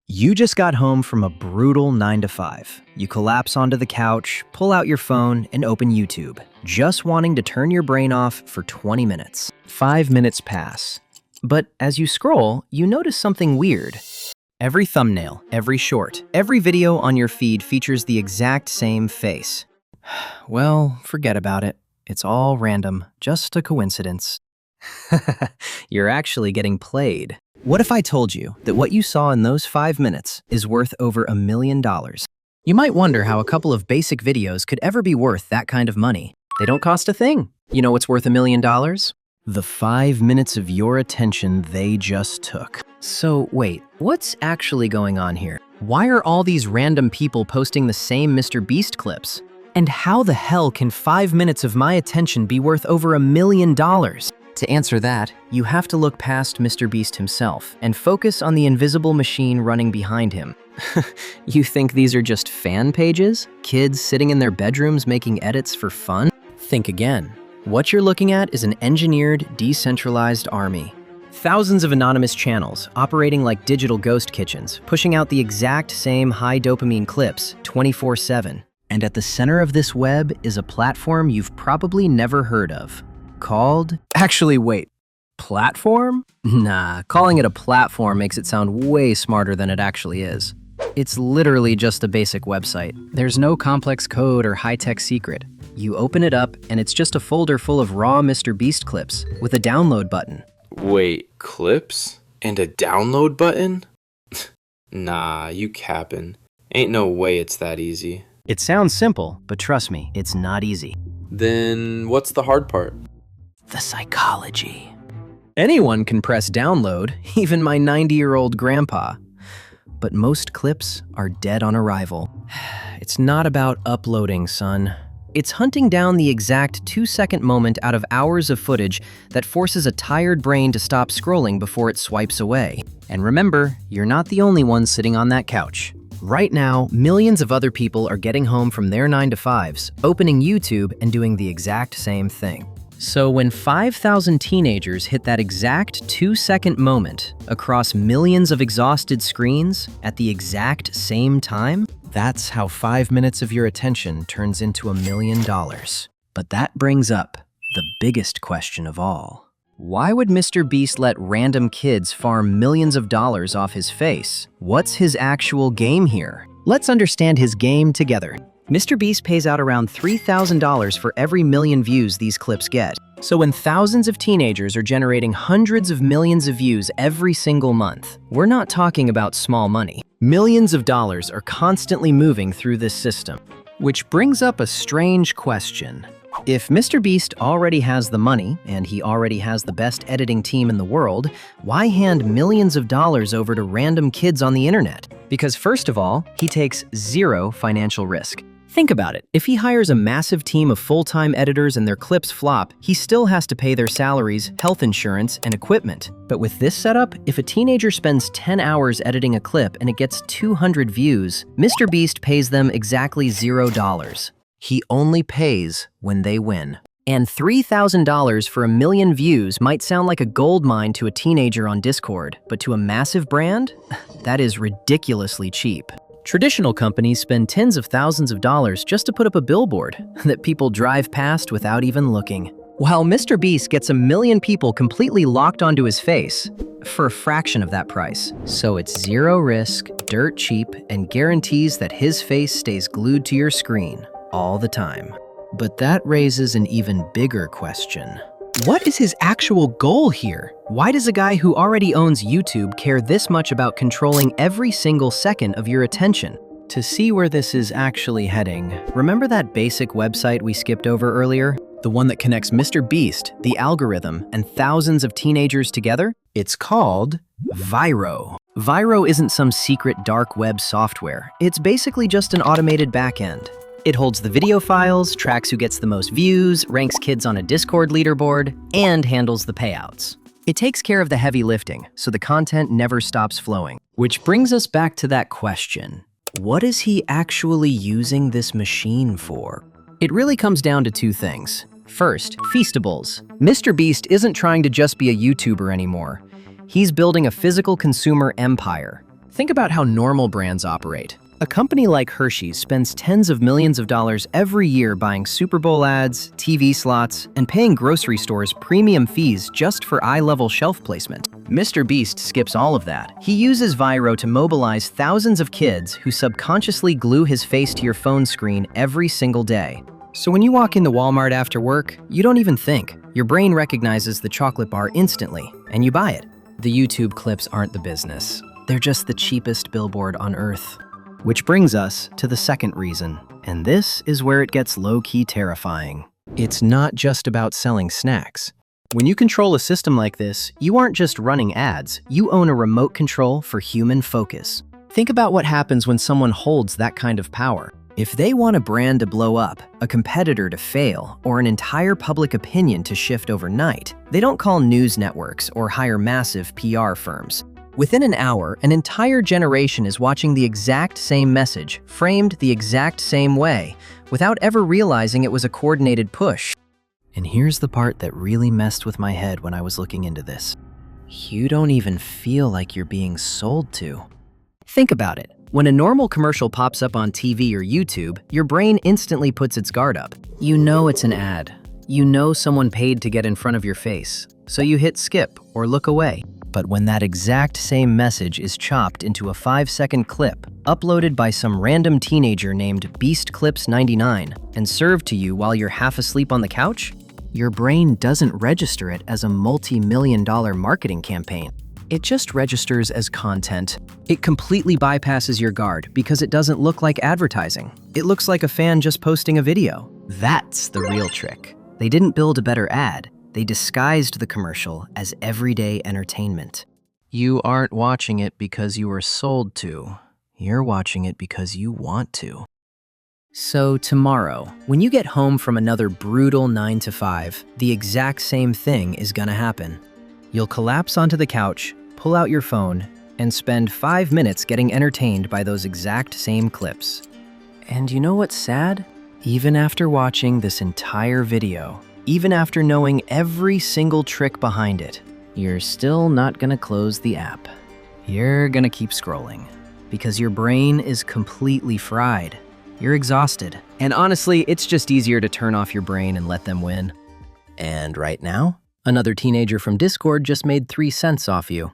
You just got home from a brutal 9 to 5. You collapse onto the couch, pull out your phone, and open YouTube, just wanting to turn your brain off for 20 minutes. 5 minutes pass. But as you scroll, you notice something weird. Every thumbnail, every short, every video on your feed features the exact same face. Well, forget about it. It's all random, just a coincidence. You're actually getting played. What if I told you that what you saw in those 5 minutes is worth over $1 million? You might wonder how a couple of basic videos could ever be worth that kind of money. They don't cost a thing. You know what's worth $1 million? The 5 minutes of your attention they just took. So wait, what's actually going on here? Why are all these random people posting the same MrBeast clips? And how the hell can 5 minutes of my attention be worth over $1 million? To answer that, you have to look past MrBeast himself and focus on the invisible machine running behind him. You think these are just fan pages? Kids sitting in their bedrooms making edits for fun? Think again. What you're looking at is an engineered, decentralized army. Thousands of anonymous channels operating like digital ghost kitchens, pushing out the exact same high dopamine clips 24/7. And at the center of this web is a platform you've probably never heard of. Called? Actually, wait. Platform? Nah, calling it a platform makes it sound way smarter than it actually is. It's literally just a basic website. There's no complex code or high-tech secret. You open it up, and it's just a folder full of raw MrBeast clips with a download button. Wait, clips? And a download button? Nah, you cappin'. Ain't no way it's that easy. It sounds simple, but trust me, it's not easy. Then what's the hard part? The psychology. Anyone can press download, even my 90-year-old grandpa. But most clips are dead on arrival. It's not about uploading, son. It's hunting down the exact 2-second moment out of hours of footage that forces a tired brain to stop scrolling before it swipes away. And remember, you're not the only one sitting on that couch. Right now, millions of other people are getting home from their 9 to 5s, opening YouTube and doing the exact same thing. So when 5,000 teenagers hit that exact 2-second moment across millions of exhausted screens at the exact same time, that's how 5 minutes of your attention turns into $1 million. But that brings up the biggest question of all. Why would MrBeast let random kids farm millions of dollars off his face? What's his actual game here? Let's understand his game together. MrBeast pays out around $3,000 for every million views these clips get. So when thousands of teenagers are generating hundreds of millions of views every single month, we're not talking about small money. Millions of dollars are constantly moving through this system. Which brings up a strange question. If MrBeast already has the money, and he already has the best editing team in the world, why hand millions of dollars over to random kids on the internet? Because first of all, he takes zero financial risk. Think about it. If he hires a massive team of full-time editors and their clips flop, he still has to pay their salaries, health insurance, and equipment. But with this setup, if a teenager spends 10 hours editing a clip and it gets 200 views, MrBeast pays them exactly $0. He only pays when they win. And $3,000 for 1 million views might sound like a gold mine to a teenager on Discord, but to a massive brand, that is ridiculously cheap. Traditional companies spend tens of thousands of dollars just to put up a billboard that people drive past without even looking. While MrBeast gets 1 million people completely locked onto his face for a fraction of that price. So it's zero risk, dirt cheap, and guarantees that his face stays glued to your screen all the time. But that raises an even bigger question. What is his actual goal here? Why does a guy who already owns YouTube care this much about controlling every single second of your attention? To see where this is actually heading, remember that basic website we skipped over earlier? The one that connects MrBeast, the algorithm, and thousands of teenagers together? It's called Vyro. Vyro isn't some secret dark web software. It's basically just an automated backend. It holds the video files, tracks who gets the most views, ranks kids on a Discord leaderboard, and handles the payouts. It takes care of the heavy lifting, so the content never stops flowing. Which brings us back to that question. What is he actually using this machine for? It really comes down to two things. First, Feastables. MrBeast isn't trying to just be a YouTuber anymore. He's building a physical consumer empire. Think about how normal brands operate. A company like Hershey's spends tens of millions of dollars every year buying Super Bowl ads, TV slots, and paying grocery stores premium fees just for eye-level shelf placement. MrBeast skips all of that. He uses Vyro to mobilize thousands of kids who subconsciously glue his face to your phone screen every single day. So when you walk into Walmart after work, you don't even think. Your brain recognizes the chocolate bar instantly, and you buy it. The YouTube clips aren't the business. They're just the cheapest billboard on earth. Which brings us to the second reason, and this is where it gets low-key terrifying. It's not just about selling snacks. When you control a system like this, you aren't just running ads, you own a remote control for human focus. Think about what happens when someone holds that kind of power. If they want a brand to blow up, a competitor to fail, or an entire public opinion to shift overnight, they don't call news networks or hire massive PR firms. Within an hour, an entire generation is watching the exact same message, framed the exact same way, without ever realizing it was a coordinated push. And here's the part that really messed with my head when I was looking into this. You don't even feel like you're being sold to. Think about it. When a normal commercial pops up on TV or YouTube, your brain instantly puts its guard up. You know it's an ad. You know someone paid to get in front of your face, so you hit skip or look away. But when that exact same message is chopped into a 5-second clip, uploaded by some random teenager named BeastClips99, and served to you while you're half asleep on the couch, your brain doesn't register it as a multi-million-dollar marketing campaign. It just registers as content. It completely bypasses your guard because it doesn't look like advertising. It looks like a fan just posting a video. That's the real trick. They didn't build a better ad. They disguised the commercial as everyday entertainment. You aren't watching it because you were sold to. You're watching it because you want to. So tomorrow, when you get home from another brutal 9 to 5, the exact same thing is gonna happen. You'll collapse onto the couch, pull out your phone, and spend 5 minutes getting entertained by those exact same clips. And you know what's sad? Even after watching this entire video, even after knowing every single trick behind it, you're still not gonna close the app. You're gonna keep scrolling because your brain is completely fried. You're exhausted. And honestly, it's just easier to turn off your brain and let them win. And right now, another teenager from Discord just made 3 cents off you.